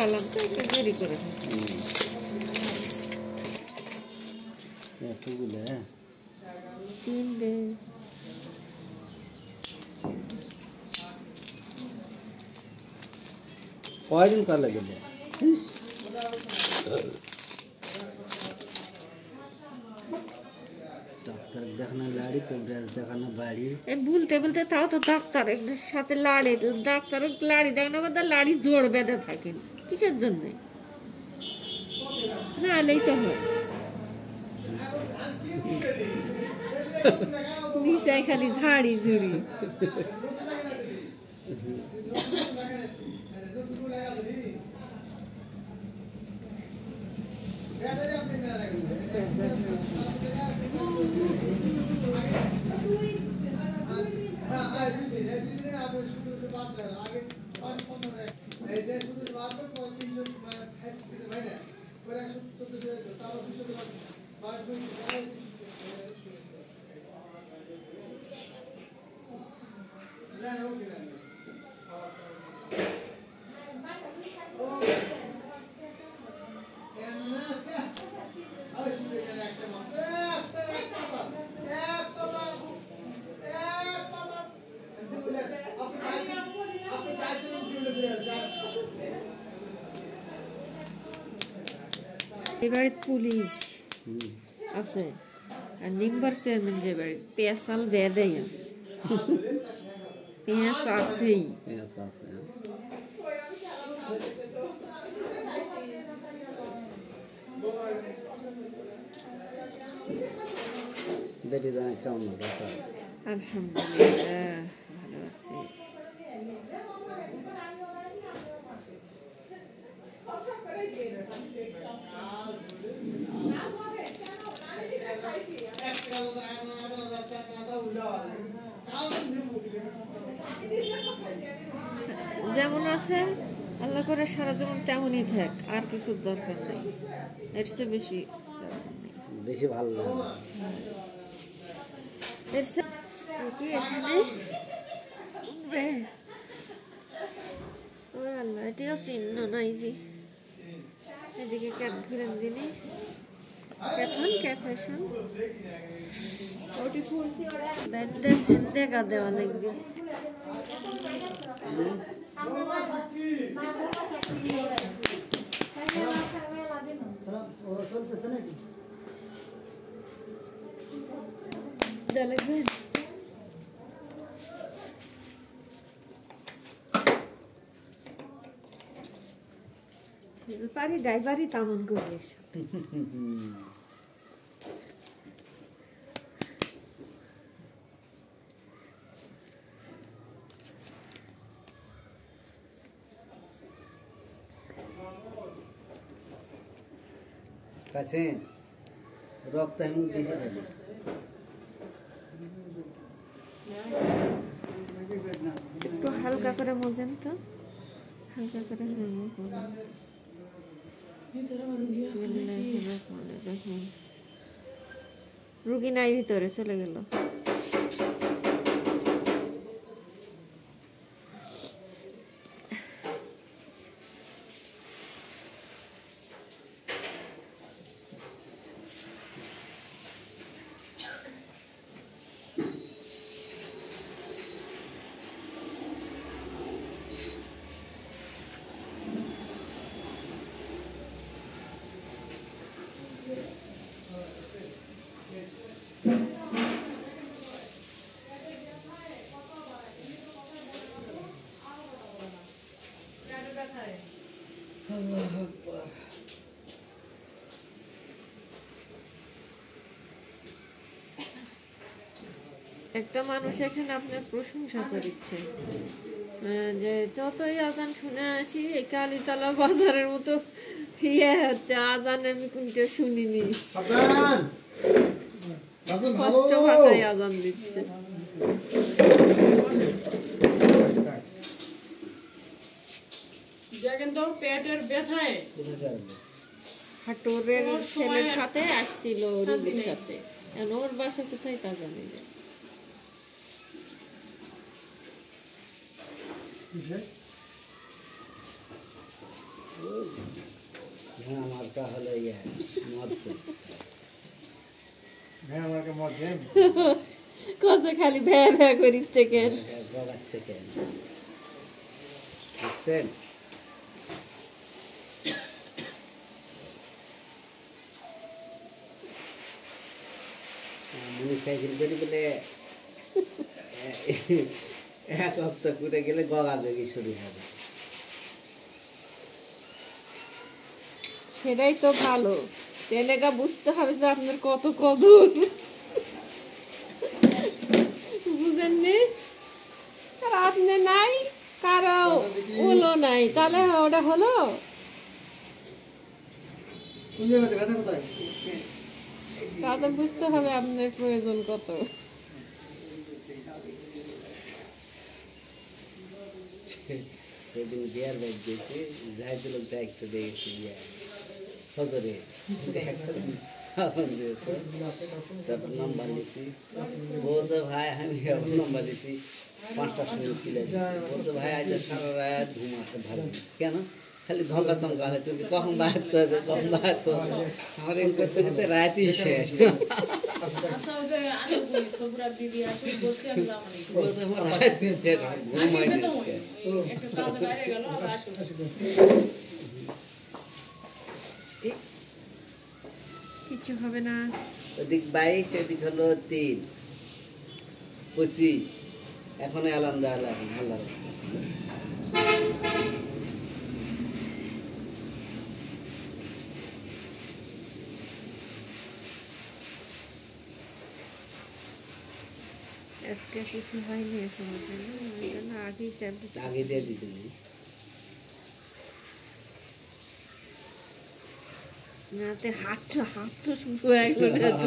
খালাম তো একটু দেরি করে এতগুলো তিনটে কয়দিন কার লাগে ডাক্তার দেখানো লাড়ি কবিরাজ দেখানো বাড়ি বলতে বলতে তাও তো ডাক্তার সাথে লাড়ি ডাক্তার লাড়ি দেখানো কথা লাড়ি জোর বেঁধে থাকেন কিসের জন্য না এলেই তো হয় নিচায় খালি ঝাড়ি ঝুড়ি এবারে পুলিশ আছে আর নিম্বার চেয়ারম্যান যে বাড়ি পেঁচাল বেঁধেই আছে পেঁচ আছেই বেটি জানা কেমন আছে আলহামদুলিল্লাহ ভালো আছে যেমন আছে আল্লাহ করে সারা জীবন তেমনই থাক আর কিছু দরকার নেই এর চেয়ে বেশি বেশি ভালো লাগে কি এখানে আল্লাহ এটিও চিহ্ন নাই যে এদিকে ক্যাট ঘুরেন দিনে ক্যাথন দেখা দেওয়া লাগবে পারি ড্রাইভারই তেমন করে কাছে রক্ত এমন দিছে একটু হালকা করে মোজেন তো হালকা করে রুগী নাই ভিতরে চলে গেল একটা মানুষ এখানে আপনার প্রশংসা করছে যে যতই আজান শুনে আসি এই কালীতলা বাজারের মতো ইয়ে হচ্ছে, আজান আমি কোনটা শুনিনি, কষ্ট ভাষায় আজান দিচ্ছে। পেটের ব্যথায় হাটুরের ছেলের সাথে আসছিল রুবির সাথে, এখন ওর বাসা কোথায় তা জানি না। হ্যাঁ আমার কা হলো ইয়ে মরছে কথা খালি ভ্যা ভ্যা করিচ্ছে কেন? বগাচ্ছে কেন বুঝতেন? সাইকেল করে বলে এক হপ্তাহ করে গেলে গগাগগি শুরু হবে। সেটাই তো ভালো, তেনেকা বুঝতে হবে যে আপনার কত কদর, বুঝেননি? আর আপনি নাই, কারো ওলো নাই, তাহলে ওটা হলো। তাহলে বুঝতে হবে আপনার প্রয়োজন কত। সেদিন বিয়ার বাইক দিয়েছে, জাহিদুল একটা দেখেছি সজরে তারপর নাম্বার লিখছি, বলছে ভাই আমি নাম্বার লিখছি 5টার সময় তুলে দিচ্ছি, বলছে ভাই আজ সারা রাত ঘুম আসে ভালো। কেন? খালি ধমকা চমকা হয়েছে, কখন বাইর করছে কখন বাইর করছে, আমার এম করতে করতে রাতই শেষ। বলছে আমার রাতই শেষ, ঘুম হয়নি। কিছু হবে না। ওদিক 22, এদিক হলো 3, 25, এখনো অ্যালার্ম দেওয়া লাগে আল্লাহ রাস্তা। আজকে কিছু হয়নি এখনো, আগেই ট্যাবলেট আগে দিয়ে দিয়েছি হাঁটছো হাঁটছো শুরু হয়ে গেল।